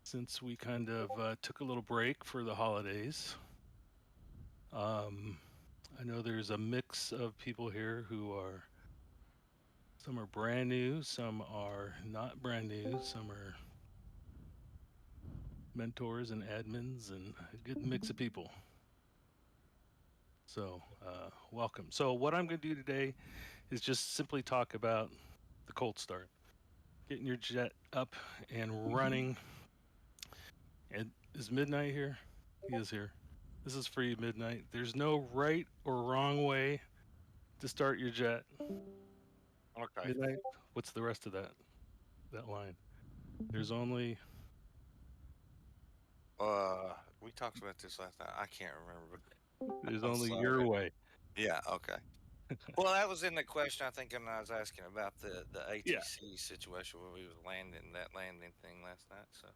since we kind of took a little break for the holidays. Um, I know there's a mix of people here who are some are brand new, some are not brand new, some are mentors and admins, and a good mix of people. So, welcome. So, what I'm going to do today is just simply talk about the cold start, getting your jet up and running. And is Midnight here? He is here. This is for you, Midnight. There's no right or wrong way to start your jet. Okay. Midnight. What's the rest of that line? There's only We talked about this last night. I can't remember. there's I'm only sorry. your way. Yeah, okay. Well, that was in the question I think when I was asking about the Yeah, ATC situation where we was landing that landing thing last night. So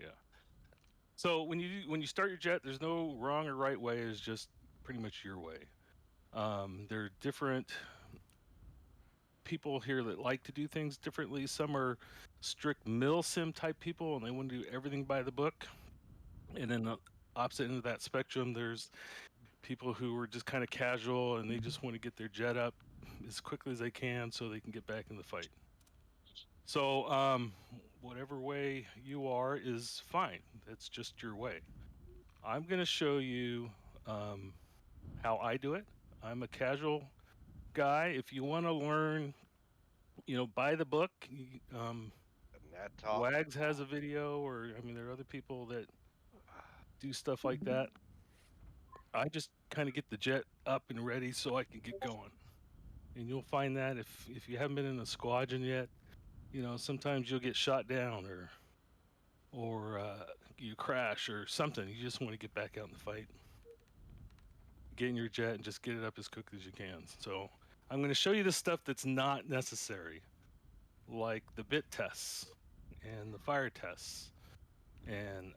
yeah. So when you start your jet, there's no wrong or right way. It's just pretty much your way. There are different people here that like to do things differently. Some are strict milsim type people, and they want to do everything by the book. And then the opposite end of that spectrum, there's people who are just kind of casual and they just want to get their jet up as quickly as they can so they can get back in the fight. So, whatever way you are is fine. That's just your way. I'm going to show you um, how I do it. I'm a casual guy. If you want to learn, by the book, And that talk. Wags has a video, or I mean, there are other people that do stuff like that. I just kind of get the jet up and ready so I can get going. And you'll find that if you haven't been in a squadron yet, sometimes you'll get shot down or you crash or something. You just want to get back out in the fight, get in your jet, and just get it up as quickly as you can. So I'm going to show you the stuff that's not necessary, like the bit tests and the fire tests and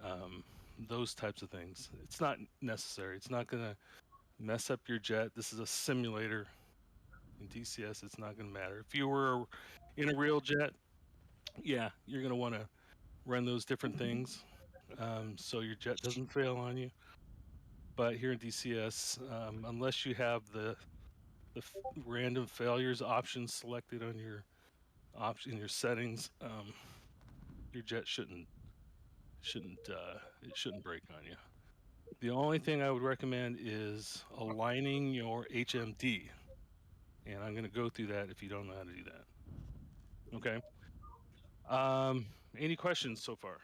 those types of things. It's not necessary. It's not going to mess up your jet. This is a simulator. In DCS, it's not going to matter. If you were in a real jet, yeah, you're going to want to run those different things so your jet doesn't fail on you. But here in DCS, unless you have the random failures option selected on your option in your settings, your jet shouldn't break on you. The only thing I would recommend is aligning your HMD, and I'm going to go through that if you don't know how to do that. Okay. Any questions so far?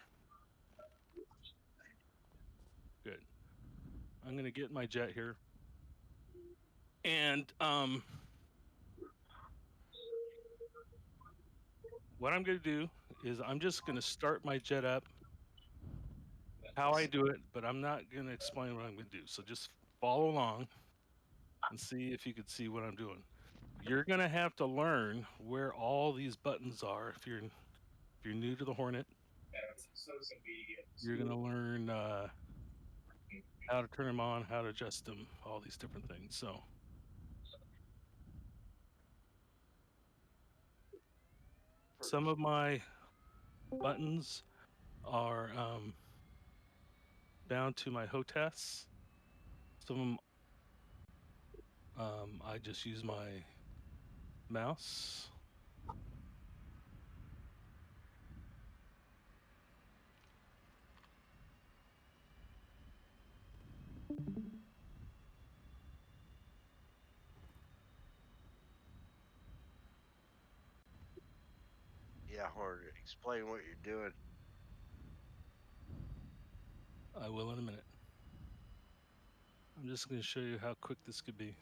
Good. I'm going to get my jet here, and what I'm going to do is I'm just going to start my jet up how I do it, but I'm not going to explain what I'm going to do. So just follow along and see if you can see what I'm doing. You're going to have to learn where all these buttons are if you're new to the Hornet. You're going to learn how to turn them on, how to adjust them, all these different things. So some of my buttons are bound to my HOTAS. Some of them I just use my mouse. Yeah, or explain what you're doing. I will in a minute. I'm just going to show you how quick this could be.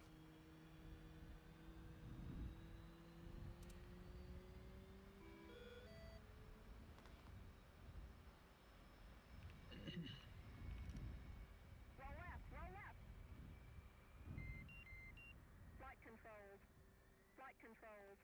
Roll left, roll left. Flight controls. Flight controls.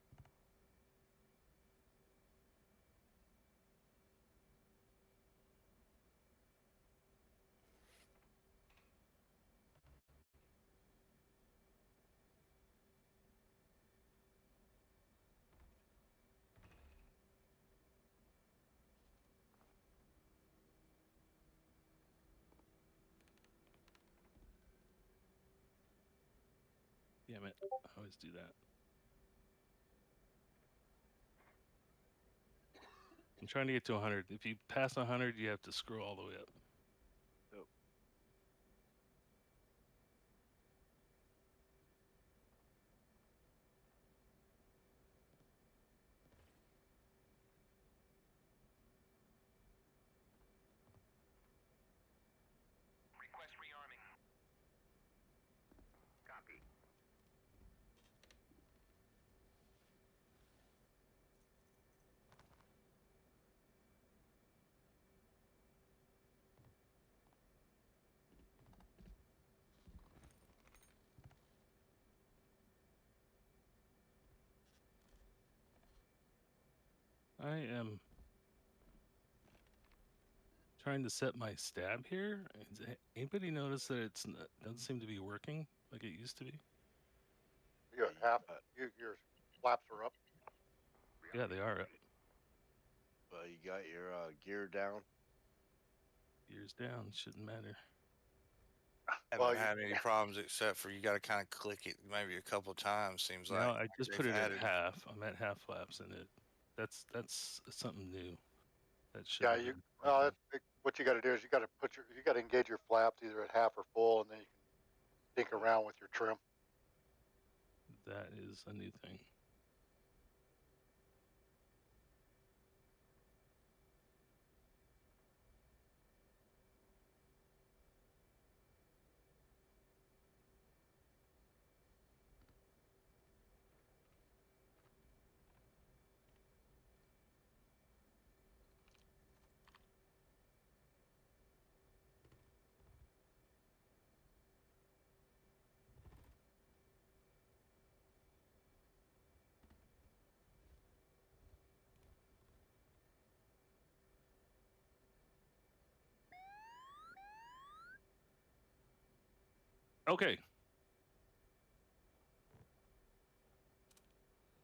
Damn it. I always do that. I'm trying to get to 100. If you pass 100, you have to scroll all the way up. Yep. Request rearming. Copy. I am trying to set my stab here. Anybody notice that it's doesn't seem to be working like it used to be? You're at half. Your flaps are up. Yeah, they are up. Well, you got your gear down. Years down. Shouldn't matter. Haven't Well, had any problems except for you got to kind of click it maybe a couple times. Seems Now like I just they've put it at added- half. I'm at half flaps, and that's something new. That should. yeah, you. What you got to do is you got to engage your flaps either at half or full, and then you can tinker around with your trim. That is a new thing. Okay.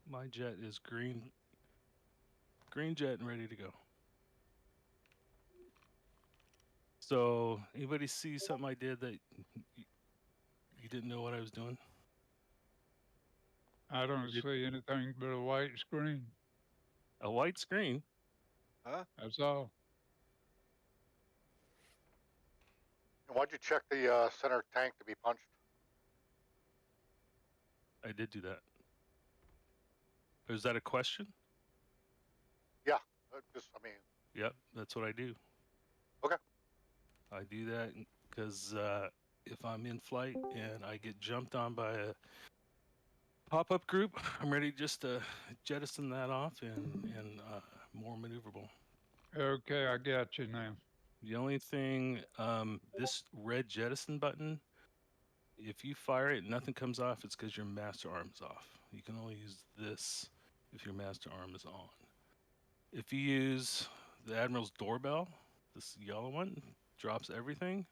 My jet is green jet and ready to go. So, anybody see something I did that you didn't know what I was doing? I don't Did- see anything but a white screen. A white screen? Huh? That's all. And why'd you check the center tank to be punched? I did do that. Is that a question? I mean, Yep, that's what I do. Okay. I do that because if I'm in flight and I get jumped on by a pop-up group, I'm ready just to jettison that off and more maneuverable. Okay, I got you now. The only thing, this red jettison button, if you fire it and nothing comes off, it's because your master arm is off. You can only use this if your master arm is on. If you use the Admiral's doorbell, this yellow one, drops everything.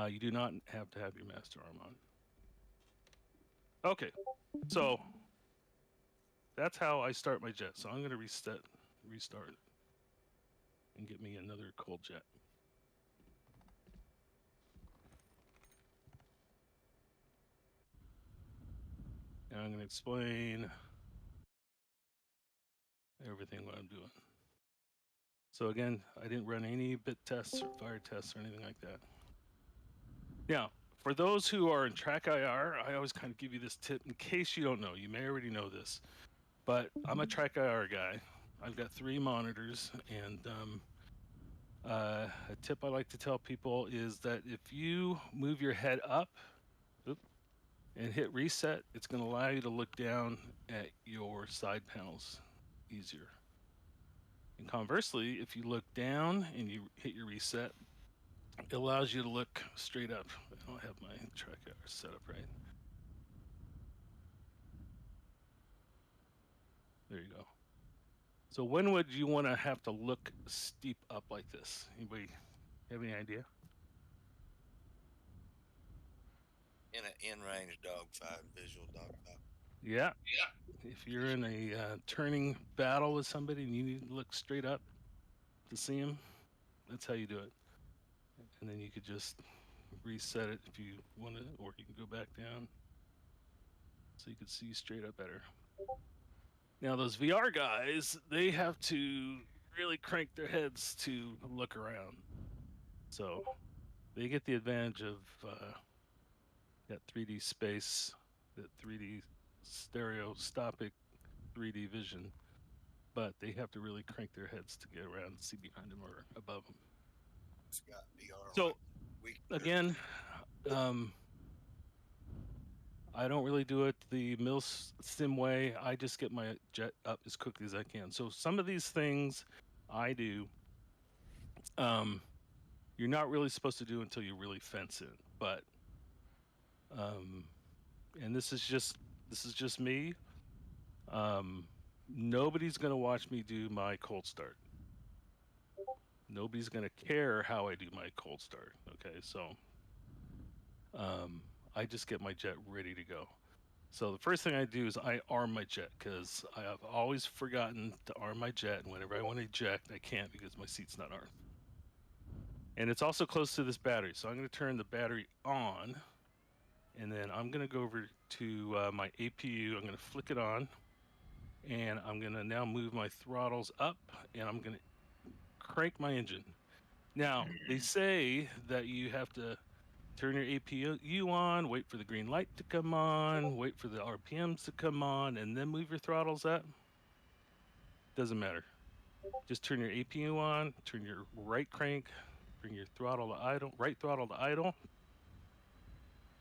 You do not have to have your master arm on. Okay, so that's how I start my jet. So I'm going to restart, and get me another cold jet. And I'm going to explain everything what I'm doing. So again, I didn't run any bit tests or fire tests or anything like that. Now, for those who are in TrackIR, I always kind of give you this tip in case you don't know. You may already know this, but I'm a TrackIR guy. I've got 3 monitors, and a tip I like to tell people is that if you move your head up and hit reset, it's going to allow you to look down at your side panels easier. And conversely, if you look down and you hit your reset, it allows you to look straight up. I don't have my TrackIR set up right. There you go. So when would you want to have to look steep up like this? Anybody have any idea? in an in-range dogfight, visual dogfight. Yeah. If you're in a turning battle with somebody and you need to look straight up to see them, that's how you do it. And then you could just reset it if you want to, or you can go back down. so you can see straight up better. Now those VR guys, they have to really crank their heads to look around, so they get the advantage of that 3D space, that 3D stereoscopic 3D vision, but they have to really crank their heads to get around and see behind them or above them. Scott, VR. So We again, I don't really do it the sim way. I just get my jet up as quickly as I can. So some of these things I do, you're not really supposed to do until you really fence in. But, and this is just me. Nobody's gonna watch me do my cold start. Nobody's gonna care how I do my cold start. Okay, so I just get my jet ready to go. So the first thing I do is I arm my jet because I have always forgotten to arm my jet, and whenever I want to eject, I can't because my seat's not armed. And it's also close to this battery, so I'm going to turn the battery on, and then I'm going to go over to my APU. I'm going to flick it on, and I'm going to now move my throttles up, and I'm going to crank my engine. Now, they say that you have to turn your APU on, wait for the green light to come on, wait for the RPMs to come on, and then move your throttles up. Doesn't matter. Just turn your APU on, turn your right crank, bring your throttle to idle, right throttle to idle,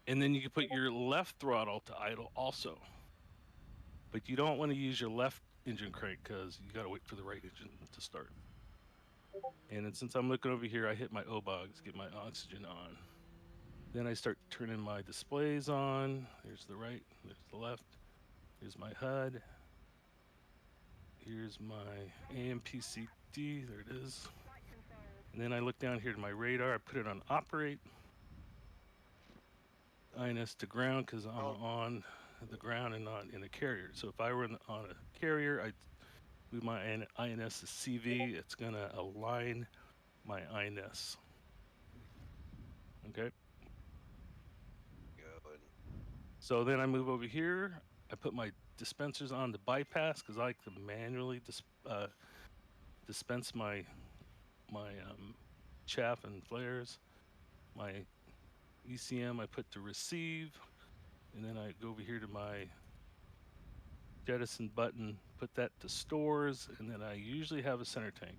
and then you can put your left throttle to idle also. But you don't want to use your left engine crank because you got to wait for the right engine to start. And then since I'm looking over here, I hit my OBOGs, get my oxygen on. Then I start turning my displays on. There's the right, there's the left. Here's my HUD. Here's my AMPCD, there it is. And then I look down here to my radar, I put it on operate. INS to ground because I'm on the ground and not in a carrier. So if I were on a carrier, I'd move my INS to CV. It's gonna align my INS. Okay. Good. So then I move over here. I put my dispensers on to bypass because I like to manually dispense my chaff and flares. My ECM I put to receive, and then I go over here to my jettison button, put that to stores, and then I usually have a center tank.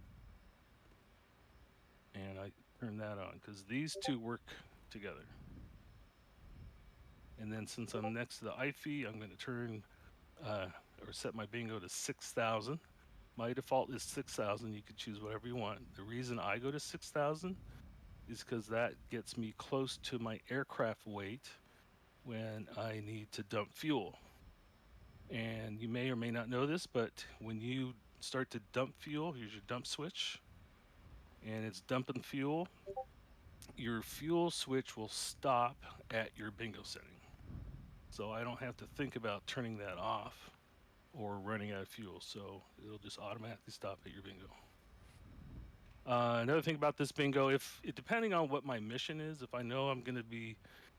And I turn that on because these two work together. And then since I'm next to the IFE, I'm going to turn or set my bingo to 6,000. My default is 6,000. You can choose whatever you want. The reason I go to 6,000 is because that gets me close to my aircraft weight when I need to dump fuel. And you may or may not know this, but when you start to dump fuel, here's your dump switch, and it's dumping fuel, your fuel switch will stop at your bingo setting. So I don't have to think about turning that off or running out of fuel. So it'll just automatically stop at your bingo. Another thing about this bingo, depending on what my mission is, if I know if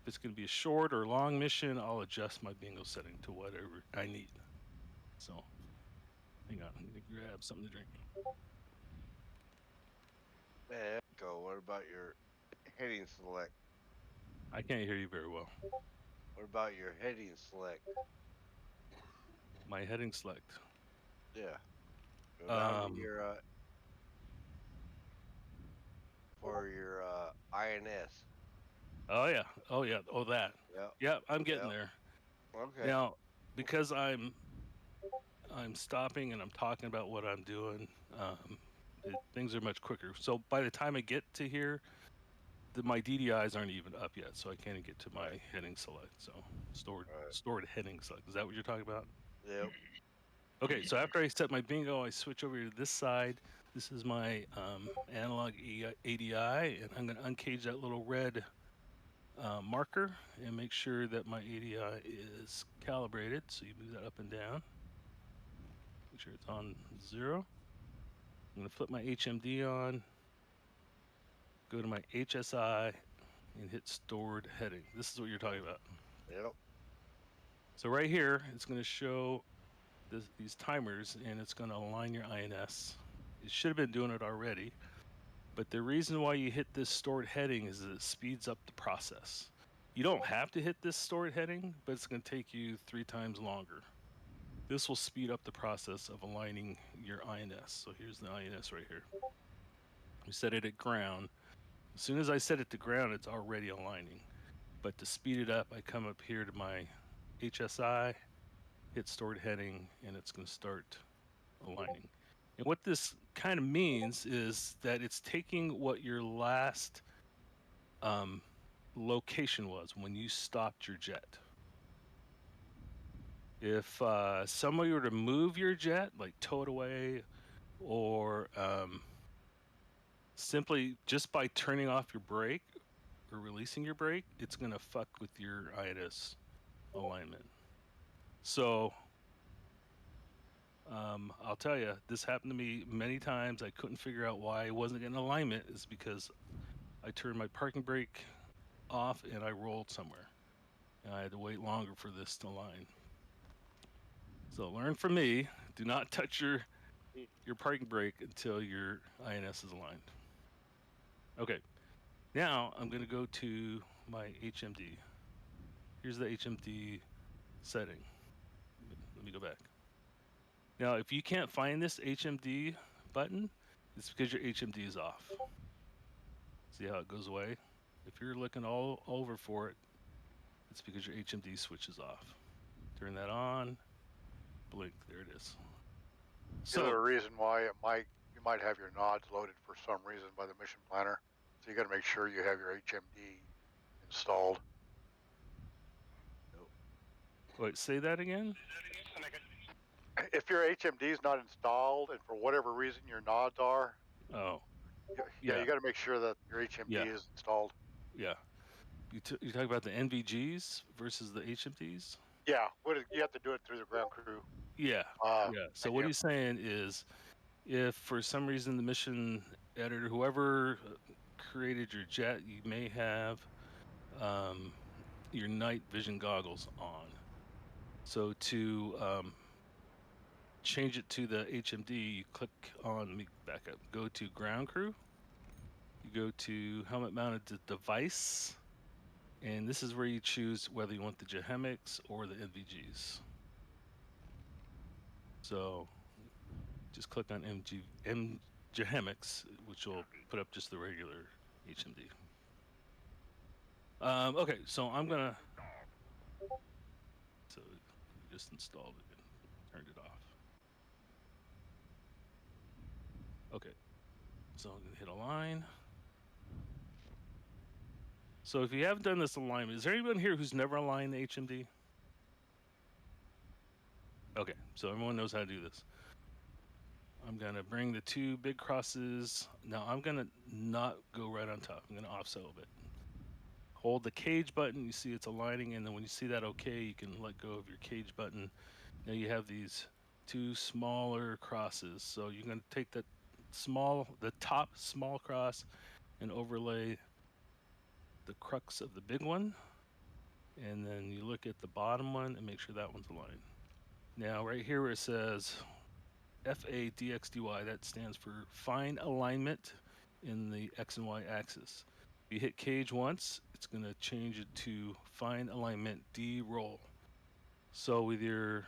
it's going to be a short or long mission, I'll adjust my bingo setting to whatever I need. So, hang on, I'm going to grab something to drink. Man, Echo, what about your heading select? I can't hear you very well. What about your heading select? My heading select. Yeah. Go down to Um, your for your INS. Oh yeah. Oh yeah. Oh that. Yep. Yeah, I'm getting Yep. there. Okay. Now, because I'm stopping and I'm talking about what I'm doing, things are much quicker. So by the time I get to here, my DDIs aren't even up yet, so I can't even get to my Right. heading select. So stored Right. stored heading select. Is that what you're talking about? Yep. Okay. So after I set my bingo, I switch over to this side. This is my analog ADI, and I'm going to uncage that little red marker and make sure that my ADI is calibrated. So you move that up and down. Make sure it's on 0. I'm going to flip my HMD on, go to my HSI, and hit stored heading. This is what you're talking about. Yep. So right here, it's going to show these timers, and it's going to align your INS. It should have been doing it already, but the reason why you hit this stored heading is that it speeds up the process. You don't have to hit this stored heading, but it's going to take you 3 times longer. This will speed up the process of aligning your INS. So here's the INS right here. We set it at ground. As soon as I set it to ground, it's already aligning. But to speed it up, I come up here to my HSI, hit stored heading, and it's going to start aligning. And what this kind of means is that it's taking what your last location was when you stopped your jet. If somebody were to move your jet, like tow it away, or simply just by turning off your brake or releasing your brake, it's going to fuck with your INS alignment. So I'll tell you, this happened to me many times. I couldn't figure out why I wasn't getting alignment. Is because I turned my parking brake off and I rolled somewhere, and I had to wait longer for this to align. So learn from me: do not touch your parking brake until your INS is aligned. Okay, now I'm going to go to my HMD. Here's the HMD setting. Let me go back. Now, if you can't find this HMD button, it's because your HMD is off. See how it goes away? If you're looking all over for it, it's because your HMD switch is off. Turn that on, blink, there it is. So the reason why you might have your nods loaded for some reason by the mission planner. So you got to make sure you have your HMD installed. Wait, say that again? If your HMD is not installed and for whatever reason your nods are, Oh, you got to make sure that your HMD is installed. yeah. You talk about the NVGs versus the HMDs? Yeah, you have to do it through the ground crew. Yeah, yeah. So what he's saying is, if for some reason the mission editor, whoever created your jet, you may have your night vision goggles on. So to change it to the HMD, you click on, let me back up, go to ground crew, you go to helmet mounted device, and this is where you choose whether you want the JHEMICs or the NVGs. So just click on JHEMICs, which will put up just the regular HMD. Okay, so I'm gonna, so just installed it and turned it off. Okay, so I'm gonna hit align. So if you haven't done this alignment, is there anyone here who's never aligned the HMD? Okay, so everyone knows how to do this. I'm gonna bring the 2 big crosses. Now I'm gonna not go right on top. I'm gonna offset a little bit. Hold the cage button, you see it's aligning, and then when you see that okay, you can let go of your cage button. Now you have these 2 smaller crosses. So you're gonna take the top small cross and overlay the crux of the big one, and then you look at the bottom one and make sure that one's aligned. Now right here where it says FADXDY, that stands for fine alignment in the X and Y axis. If you hit cage once, it's going to change it to fine alignment D roll. So with your,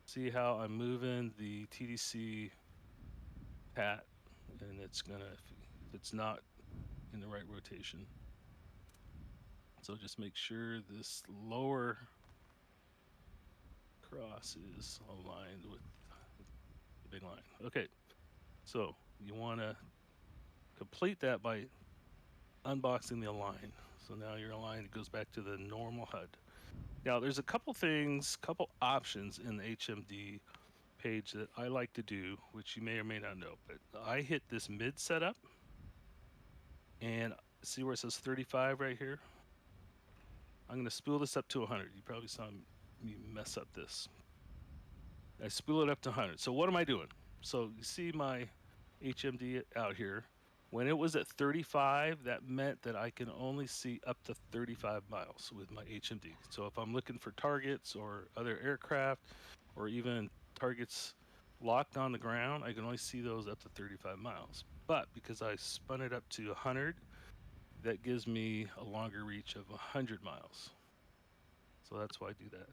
see how I'm moving the TDC hat, and it's gonna, if it's not in the right rotation. So just make sure this lower cross is aligned with the big line. Okay, so you want to complete that by unboxing the align. So now your align, it goes back to the normal HUD. Now there's a couple options in the HMD page that I like to do, which you may or may not know, but I hit this mid setup and see where it says 35 right here? I'm going to spool this up to 100. You probably saw me mess up this. I spool it up to 100. So what am I doing? So you see my HMD out here. When it was at 35, that meant that I can only see up to 35 miles with my HMD. So if I'm looking for targets or other aircraft or even targets locked on the ground, I can only see those up to 35 miles. But because I spun it up to 100, that gives me a longer reach of 100 miles. So that's why I do that.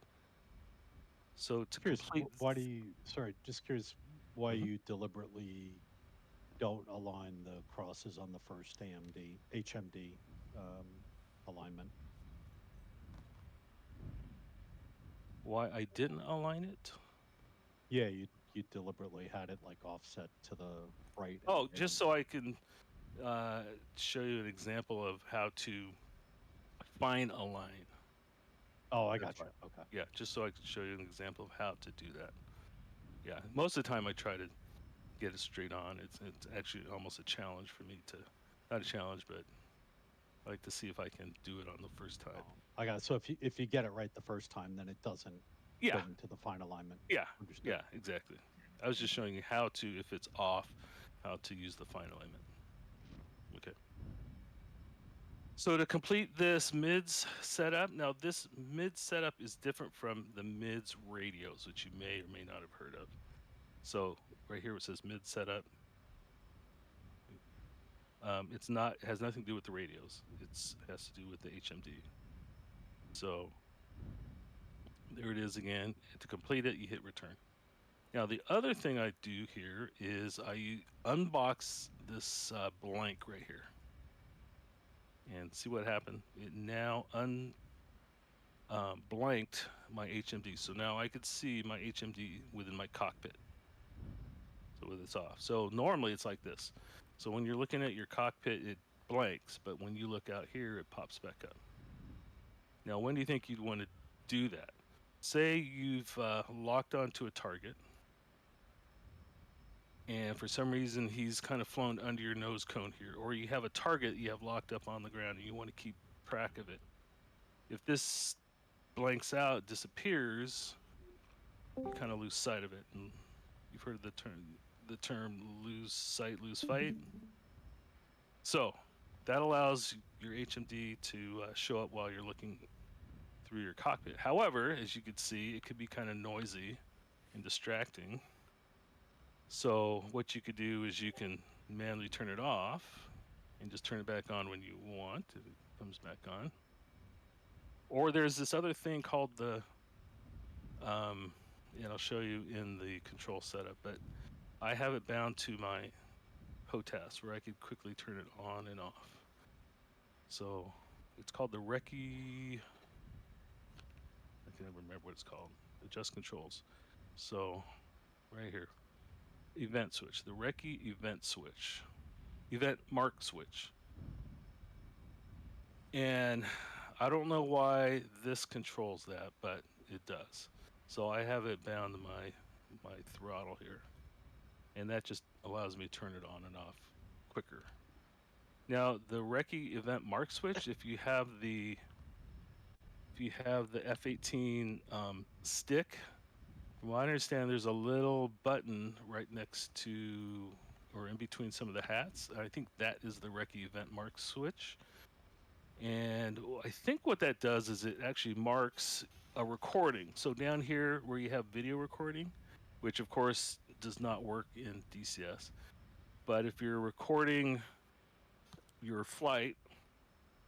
So to Curious, complete, why do you? Sorry, just curious why Mhm. you deliberately don't align the crosses on the first HMD alignment. why I didn't align it? Yeah, you deliberately had it like offset to the right. Oh, just so I can show you an example of how to find a line. Oh, I That's got you. why. Okay. Yeah, just so I can show you an example of how to do that. Yeah, most of the time I try to get it straight on. It's actually almost a challenge for me to, not a challenge, but I like to see if I can do it on the first time. Oh, I got it. So if you get it right the first time, then it doesn't Yeah, go into the fine alignment. yeah, Understood. yeah, exactly. I was just showing you how to, if it's off, how to use the fine alignment. Okay. So to complete this MIDS setup, now this MIDS setup is different from the MIDS radios, which you may or may not have heard of. So right here it says MIDS setup. It's not, it has nothing to do with the radios. It has to do with the HMD. So there it is again. And to complete it, you hit return. Now the other thing I do here is I unbox this blank right here. And see what happened. It now blanked my HMD. So now I could see my HMD within my cockpit. So with it's off. So normally it's like this. So when you're looking at your cockpit, it blanks, but when you look out here, it pops back up. Now, when do you think you'd want to do that? Say you've locked onto a target, and for some reason he's kind of flown under your nose cone here, or you have a target you have locked up on the ground and you want to keep track of it. If this blanks out, disappears, you kind of lose sight of it. And you've heard the term lose sight, lose fight. So that allows your HMD to show up while you're looking through your cockpit. However, as you can see, it could be kind of noisy and distracting. So what you could do is you can manually turn it off and just turn it back on when you want. It comes back on. Or there's this other thing called the, and I'll show you in the control setup, but I have it bound to my HOTAS where I could quickly turn it on and off. So it's called the Recce, I can never remember what it's called, adjust controls. So right here, event switch, the Recce event switch, event mark switch. And I don't know why this controls that, but it does. So I have it bound to my throttle here. And that just allows me to turn it on and off quicker. Now the Recce event mark switch, if you have the F-18 stick, from what I understand, there's a little button right next to or in between some of the hats. I think that is the Recce event mark switch. And I think what that does is it actually marks a recording. So down here where you have video recording, which of course does not work in DCS, but if you're recording your flight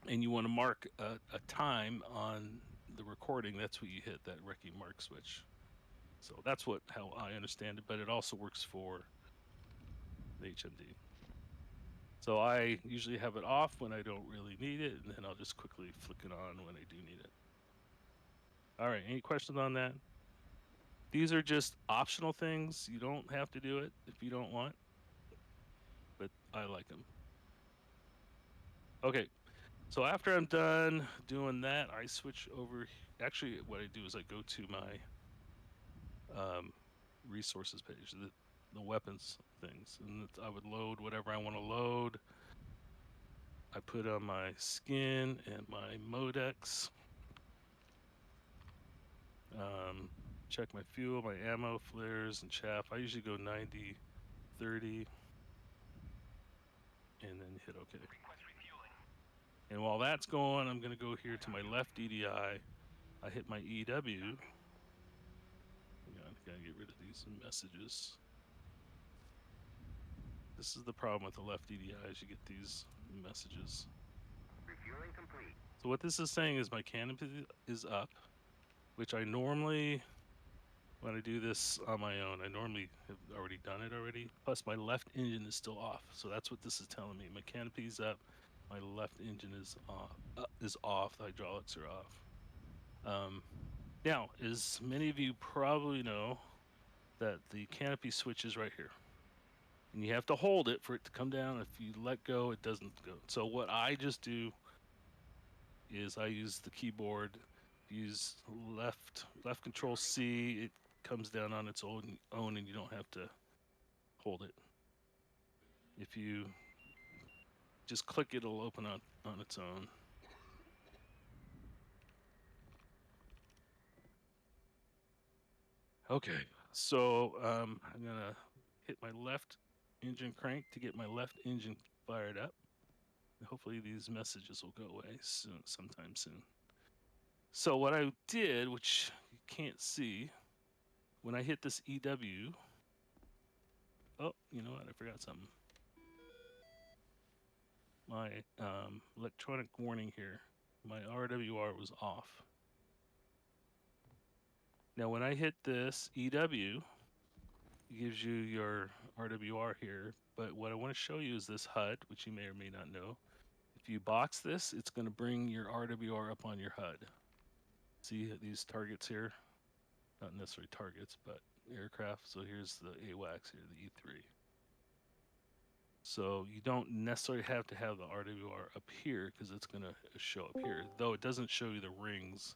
and you want to mark a time on the recording, that's what you hit, that Recce mark switch. So that's how I understand it, but it also works for the HMD. So I usually have it off when I don't really need it, and then I'll just quickly flick it on when I do need it. All right, any questions on that? These are just optional things. You don't have to do it if you don't want, but I like them. Okay, so after I'm done doing that, I switch over. Actually, what I do is I go to my resources page, the weapons things, and I would load whatever I want to load. I put on my skin and my Modex. Check my fuel, my ammo, flares, and chaff. I usually go 90, 30. and then hit OK. Request refueling. And while that's going, I'm going to go here to my left EDI. I hit my EW. Hang on, I gotta get rid of these messages. This is the problem with the left EDI is you get these messages. Refueling complete. So what this is saying is my canopy is up, which I normally, when I do this on my own, I normally have already done it already. Plus my left engine is still off. So that's what this is telling me. My canopy's up, my left engine is off, the hydraulics are off. Now, as many of you probably know, that the canopy switch is right here. And you have to hold it for it to come down. If you let go, it doesn't go. So what I just do is I use the keyboard, use left control C, it comes down on its own and you don't have to hold it. If you just click it, it'll open up on its own. Okay, so I'm gonna hit my left engine crank to get my left engine fired up. Hopefully these messages will go away soon, sometime soon. So what I did, which you can't see, when I hit this EW, oh, you know what? I forgot something. My electronic warning here, my RWR was off. Now when I hit this EW, it gives you your RWR here, but what I want to show you is this HUD, which you may or may not know. If you box this, it's going to bring your RWR up on your HUD. See these targets here? Not necessarily targets, but aircraft. So here's the AWACS here, the E3. So you don't necessarily have to have the RWR up here because it's going to show up here, though it doesn't show you the rings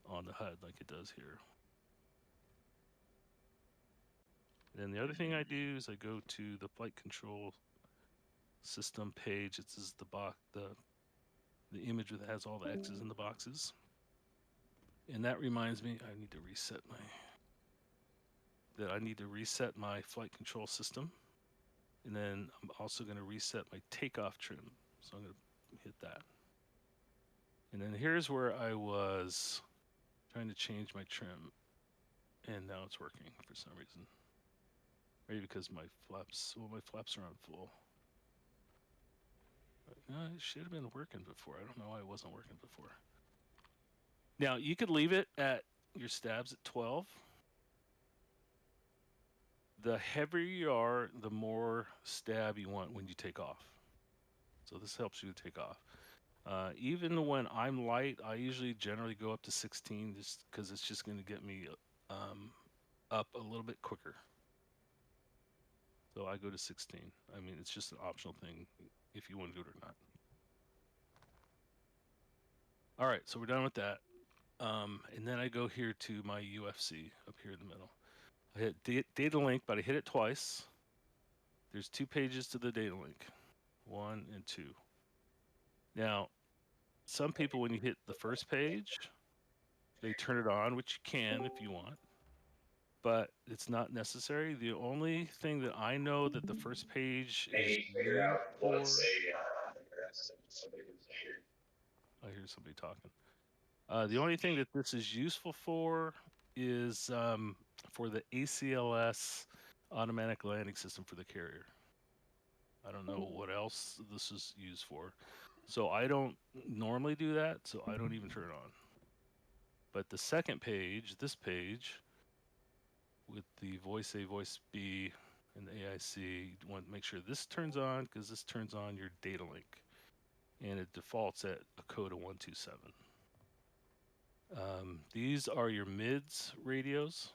on the HUD like it does here. Then the other thing I do is I go to the flight control system page. This is the image that has all the X's in the boxes. And that reminds me, I need to reset my flight control system. And then I'm also going to reset my takeoff trim. So I'm going to hit that. And then here's where I was trying to change my trim. And now it's working for some reason. Maybe because my flaps are on full. No, it should have been working before. I don't know why it wasn't working before. Now, you could leave it at your stabs at 12. The heavier you are, the more stab you want when you take off. So this helps you to take off. Even when I'm light, I usually generally go up to 16 just because it's just going to get me up a little bit quicker. So I go to 16. I mean, it's just an optional thing if you want to do it or not. All right, so we're done with that. And then I go here to my UFC up here in the middle. I hit data link, but I hit it twice. There's 2 pages to the data link, 1 and 2. Now, some people, when you hit the first page, they turn it on, which you can if you want, but it's not necessary. The only thing that I know that the first page is used for, I hear somebody talking. The only thing that this is useful for is for the ACLS automatic landing system for the carrier. I don't know what else this is used for. So I don't normally do that, so I don't even turn it on. But the second page, this page, with the voice A, voice B, and the AIC, you want to make sure this turns on because this turns on your data link. And it defaults at a code of 127. These are your mids radios.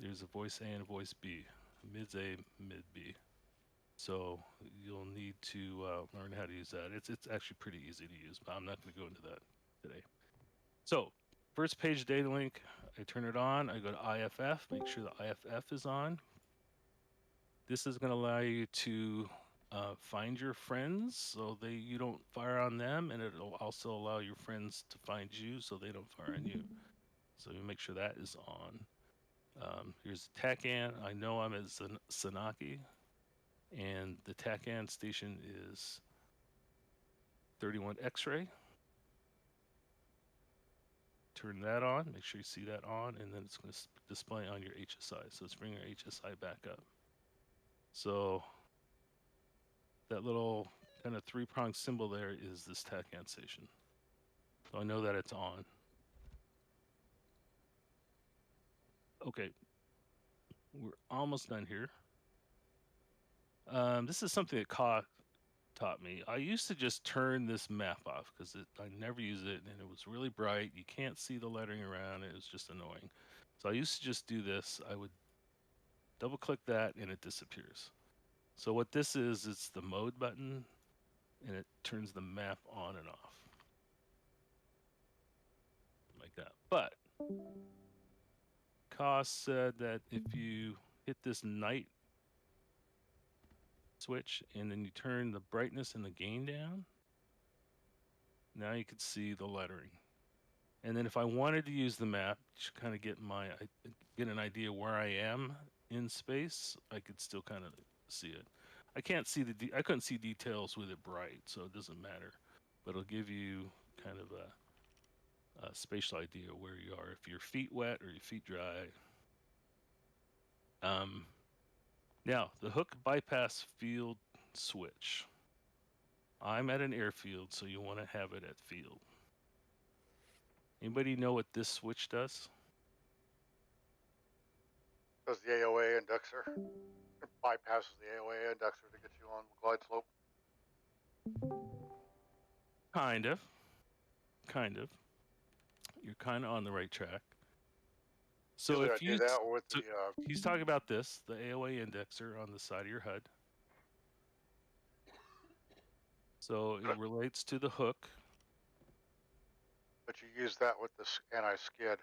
There's a voice A and a voice B. Mids A, mid B. So you'll need to learn how to use that. It's actually pretty easy to use, but I'm not going to go into that today. So first page data link, I turn it on. I go to IFF, make sure the IFF is on. This is going to allow you to find your friends so you don't fire on them, and it'll also allow your friends to find you so they don't fire on you. So you make sure that is on. Here's the TACAN. I know I'm at Sanaki. and the TACAN station is 31 X-ray. Turn that on, make sure you see that on, and then it's going to display on your HSI. So let's bring our HSI back up. So that little kind of three-pronged symbol there is this TACAN station. So I know that it's on. Okay, we're almost done here. This is something that taught me. I used to just turn this map off because I never use it, and it was really bright. You can't see the lettering around. It was just annoying. So I used to just do this. I would double click that and it disappears. So what this is, it's the mode button, and it turns the map on and off like that. But Koss said that if you hit this night switch and then you turn the brightness and the gain down, now you can see the lettering. And then if I wanted to use the map to kind of get an idea where I am in space, I could still kind of see it. I can't see I couldn't see details with it bright, so it doesn't matter. But it'll give you kind of a spatial idea where you are, if your feet wet or your feet dry. Now, the hook bypass field switch. I'm at an airfield, so you want to have it at field. Anybody know what this switch does? Does the AOA indexer. It bypasses the AOA indexer to get you on glide slope. Kind of. You're kind of on the right track. So Usually if I you do that with so the he's talking about this, the AOA indexer on the side of your HUD. So it relates to the hook. but you use that with the anti-skid. And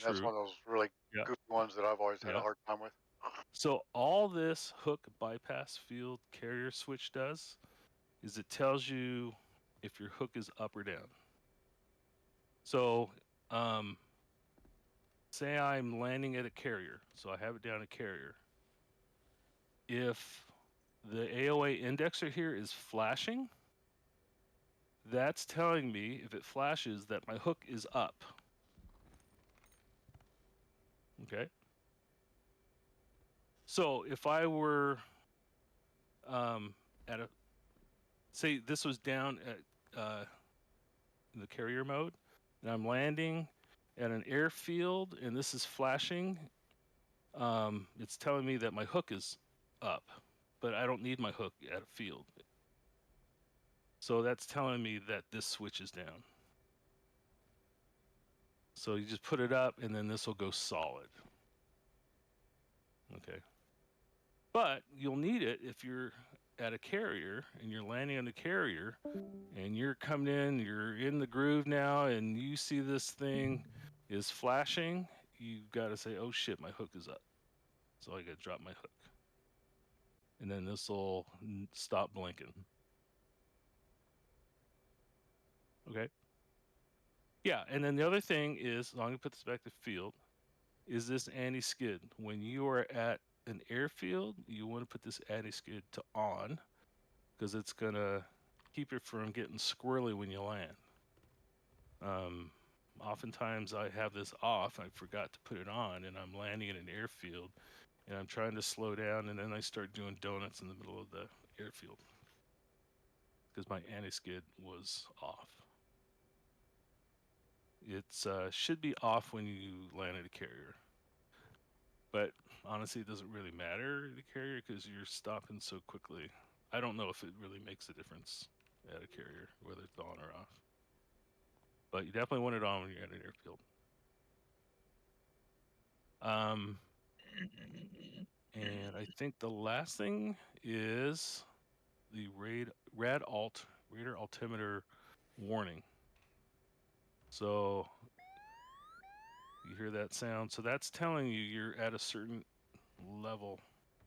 that's True. one of those really Yeah. goofy ones that I've always had Yeah. a hard time with. So all this hook bypass field carrier switch does is it tells you if your hook is up or down. So say I'm landing at a carrier, so I have it down a carrier. If the AOA indexer here is flashing, that's telling me, if it flashes, that my hook is up. Okay. So if I were at a, say this was down at the carrier mode, and I'm landing at an airfield, and this is flashing, it's telling me that my hook is up, but I don't need my hook at a field. So that's telling me that this switch is down. So you just put it up, and then this will go solid. Okay. But you'll need it if you're at a carrier and you're landing on a carrier and you're coming in, you're in the groove now, and you see this thing is flashing, you've got to say, oh shit, my hook is up. So I got to drop my hook. And then this will stop blinking. Okay. Yeah, and then the other thing is, I'm going to put this back to field, is this anti-skid. When you are at an airfield, you want to put this anti-skid to on, because it's going to keep it from getting squirrely when you land. Oftentimes I have this off, I forgot to put it on, and I'm landing in an airfield, and I'm trying to slow down, and then I start doing donuts in the middle of the airfield because my anti-skid was off. It's should be off when you land at a carrier, but honestly, it doesn't really matter the carrier because you're stopping so quickly. I don't know if it really makes a difference at a carrier whether it's on or off, but you definitely want it on when you're at an airfield. And I think the last thing is the radar altimeter warning. So you hear that sound. So that's telling you you're at a certain level,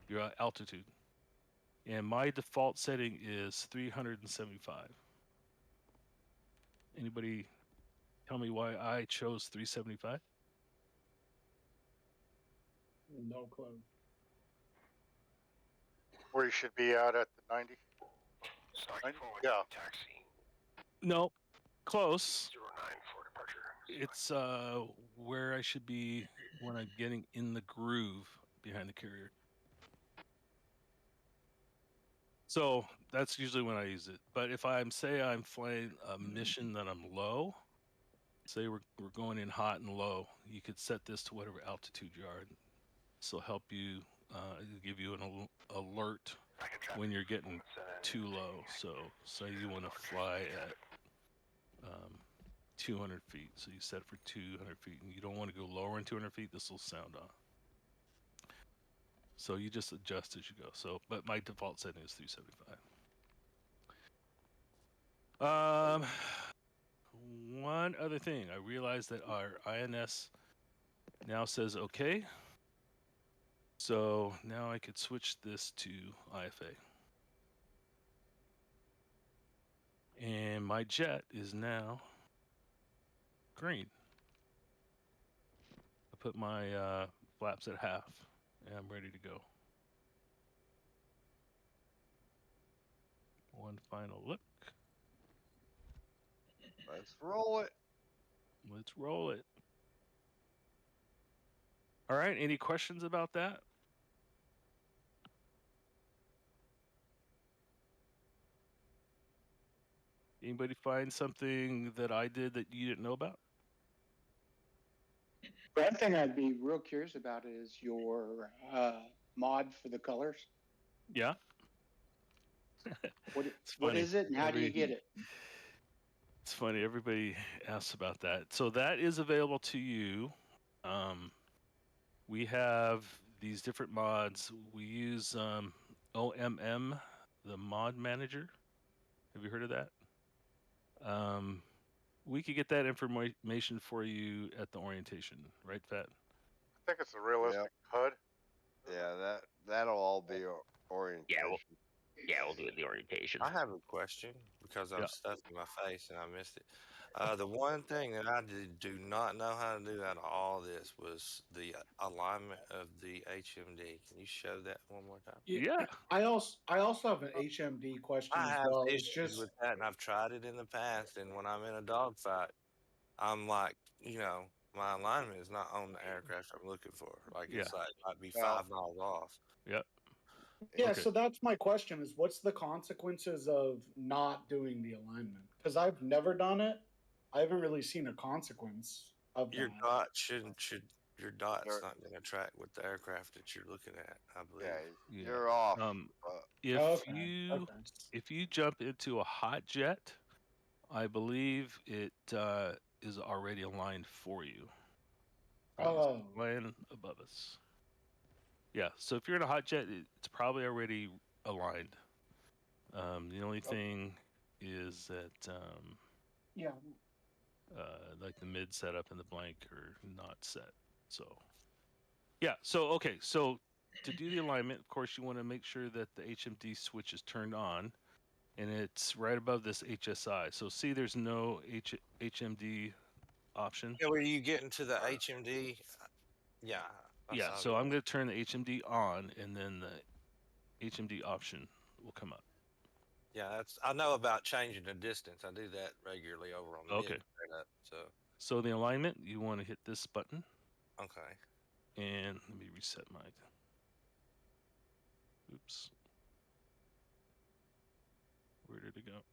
you're at altitude. And my default setting is 375. Anybody tell me why I chose 375? No clue. where you should be at the 90? Stocky 90? 412 Yeah. taxi. No, close. 09 for departure. It's where I should be when I'm getting in the groove behind the carrier. So that's usually when I use it. But if I'm flying a mission that I'm low, say we're going in hot and low, you could set this to whatever altitude you are. This will help you. It'll give you an alert when you're getting too low. So say you want to fly at 200 feet. So you set it for 200 feet and you don't want to go lower than 200 feet. This will sound on. So you just adjust as you go. So, but my default setting is 375. One other thing. I realized that our INS now says okay. So now I could switch this to IFA. And my jet is now green. I put my flaps at half and I'm ready to go. One final look. Let's roll it. Let's roll it. All right, any questions about that? Anybody find something that I did that you didn't know about? One thing I'd be real curious about is your mod for the colors. Yeah. What It's what funny. is it and how do you get it? It's funny. Everybody asks about that. So that is available to you. We have these different mods. We use OMM, the mod manager. Have you heard of that? We could get that information for you at the orientation, right, Fat? I think it's a realistic HUD. Yeah, that'll all be orientation. Yeah, we'll do it in the orientation. I have a question because I'm Yeah. stuffing my face and I missed it. The one thing that I do not know how to do out of all this was the alignment of the HMD. Can you show that one more time? Yeah. I also have an HMD question I as have well. It's issues just with that, and I've tried it in the past. And when I'm in a dogfight, I'm like, my alignment is not on the aircraft I'm looking for. Like it's like might be 5 miles off. Yep. yeah. Okay. So that's my question: is what's the consequences of not doing the alignment? Because I've never done it. I haven't really seen a consequence of Your that. dot your dot's not going to track with the aircraft that you're looking at. I believe. Yeah, Yeah. you're off. If you jump into a hot jet, I believe it is already aligned for you. Oh. Flying above us. Yeah. So if you're in a hot jet, it's probably already aligned. The only thing is that Yeah. like the mid setup and the blank are not set. So yeah. So okay. So to do the alignment, of course, you want to make sure that the HMD switch is turned on, and it's right above this HSI. So see, there's no HMD option. Yeah, where you get into the HMD? Yeah. I Yeah. saw So that. I'm going to turn the HMD on, and then the HMD option will come up. Yeah, I know about changing the distance. I do that regularly over on the Okay. mid setup. So the alignment, you want to hit this button, Okay. and let me reset my. Oops. Where did it go?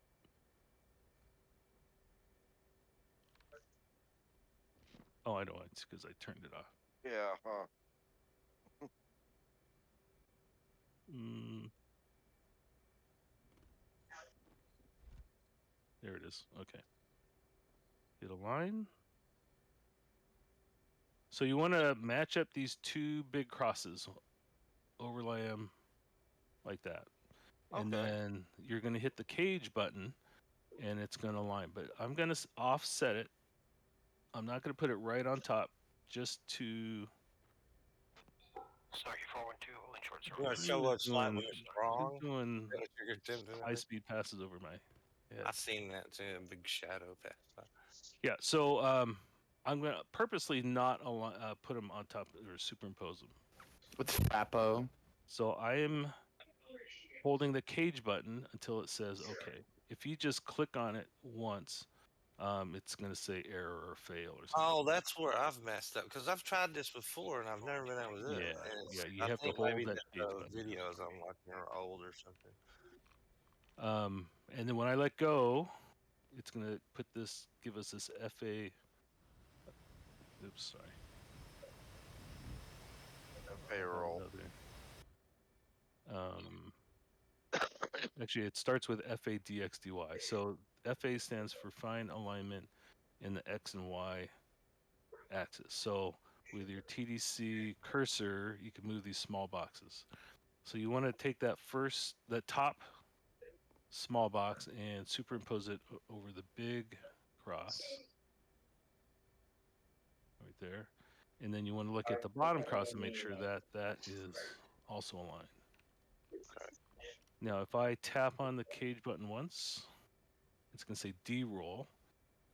Oh, I know. It's because I turned it off. Yeah, huh? There it is. Okay. Hit align. So you want to match up these two big crosses, overlay them like that. And Okay. then you're going to hit the cage button and it's going to align. But I'm going to offset it. I'm not going to put it right on top, just to. Stocky 412, holding short You want to show what's slightly wrong? Doing Is that what you're attempting to do? high-speed passes over my head. I seen that too, a big shadow pass by. Yeah, so I'm going to purposely not put them on top or superimpose them. With Frappo. So I am holding the cage button until it says OK. If you just click on it once, it's going to say error or fail or something. Oh, that's where I've messed up because I've tried this before and I've never been able to do it. Yeah, And yeah, you I have to think hold maybe that cage the button. videos I'm watching are old or something. And then when I let go, it's going to give us this FA. Oops, sorry. Payroll. Actually, it starts with FADXDY. So FA stands for fine alignment in the X and Y axis. So with your TDC cursor, you can move these small boxes. So you want to take that top small box and superimpose it over the big cross right there. And then you want to look at the bottom cross and make sure that that is also aligned. Now, if I tap on the cage button once, it's going to say D-roll,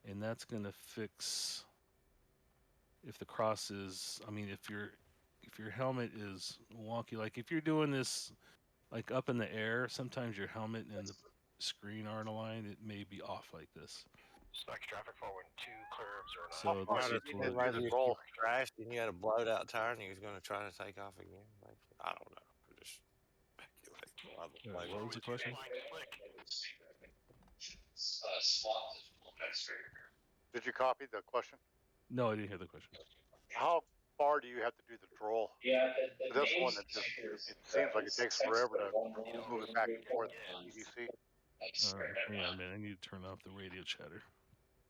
and that's going to fix if the cross is, I mean, if your helmet is wonky, like if you're doing this like up in the air, sometimes your helmet and the screen aren't aligned, it may be off like this. Select traffic forward 2, clear of 09. So Right, this if is you what, did like you crashed and you had a blowed out tire and he was going to try to take off again. Like, I don't know. I'm just speculating. what was the question? Did you copy the question? No, I didn't hear the question. How far do you have to do the droll? This one, it seems like it takes forever to move it back and forth. EDC. Hang on a minute. I need to turn off the radio chatter.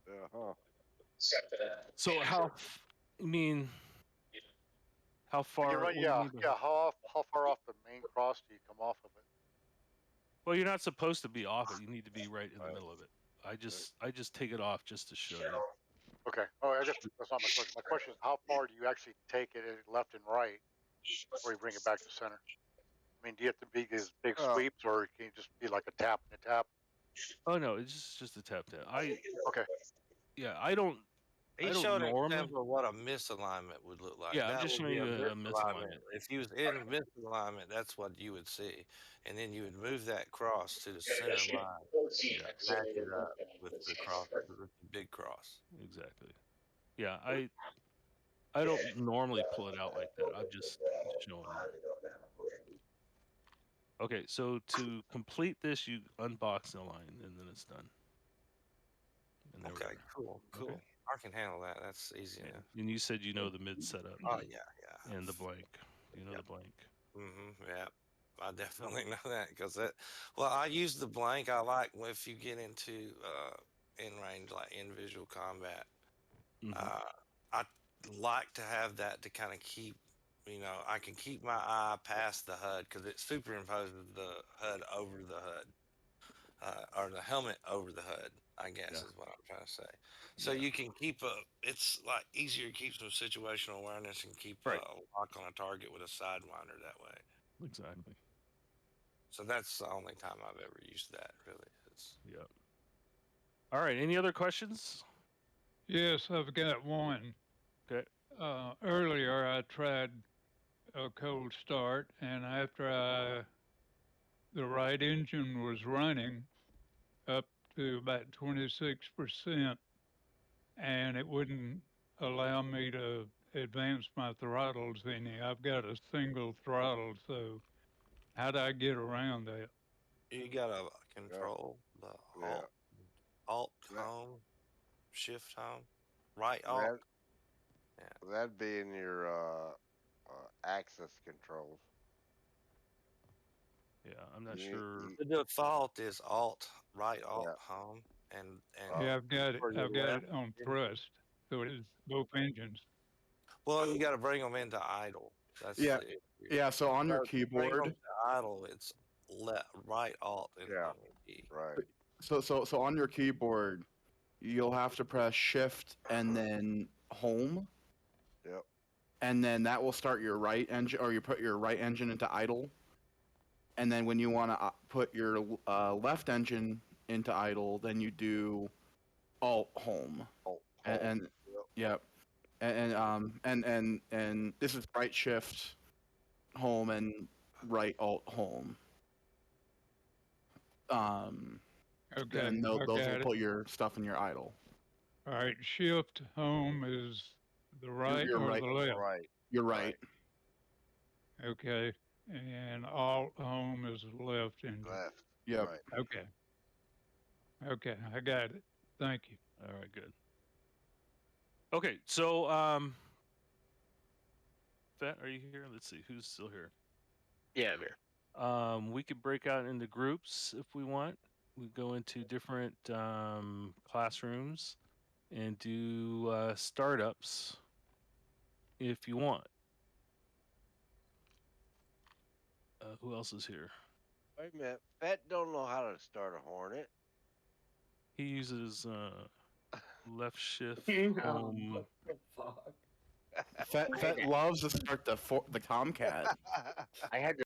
Uh-huh. So how far? what do you mean by- How far off the main cross do you come off of it? Well, you're not supposed to be off it. You need to be right in the middle of it. I just take it off just to show you. Okay. Oh, I guess that's not my question. My question is, how far do you actually take it left and right before you bring it back to center? I mean, do you have to be these big sweeps, or can you just be like a tap and a tap? Oh no, it's just a tap. Okay. Yeah, I don't. He showed an example of what a misalignment would look like. Yeah, I'm That just would showing be you a misalignment. If you was in misalignment, that's what you would see, and then you would move that cross to the center line, match it up with the cross, with the big cross. Exactly. Yeah, I don't normally pull it out like that. I'm just showing you. Okay, so to complete this, you unbox the line, and then it's done. And there we Okay, are. cool. Okay. I can handle that. That's easy enough. And you said you know the mid setup. Oh yeah. And the blank. You know the blank. Yeah. I definitely know that because I use the blank. I like if you get into in range, like in visual combat. I like to have that to kind of keep, I can keep my eye past the HUD because it superimposes the HUD over the HUD, or the helmet over the HUD, I guess is what I'm trying to say. So you can keep it's like easier to keep some situational awareness and keep a lock on a target with a sidewinder that way. Exactly. So that's the only time I've ever used that, really. Yep. All right. Any other questions? Yes, I've got one. Okay. Earlier, I tried a cold start, and after the right engine was running up to about 26%, and it wouldn't allow me to advance my throttles any. I've got a single throttle, so how do I get around that? You got to control the alt home, shift home, right alt. That'd be in your access controls. Yeah, I'm not sure. The default is alt, right alt home, and yeah, I've got it on thrust, so it is both engines. Well, you got to bring them into idle. That's yeah. So on your keyboard, bring them to idle, it's right alt and home key. Right. So on your keyboard, you'll have to press shift and then home. Yep. And then that will start your right engine, or you put your right engine into idle. And then when you want to put your left engine into idle, then you do alt home. And yep. And this is right shift home and right alt home. Okay. then those okay. will put your stuff in your idle. All right. Shift home is the right you're or right. the left? Right. You're right. Okay. And alt home is left engine. Left. Yep. Right. Okay. Okay. I got it. Thank you. All right, good. Okay, so Fat, are you here? Let's see who's still here. Yeah, I'm here. We could break out into groups if we want. We go into different classrooms and do startups if you want. Who else is here? Wait a minute. Fat don't know how to start a Hornet. He uses left shift Oh, home. what the fuck? Fett loves to start the Tomcat. I had to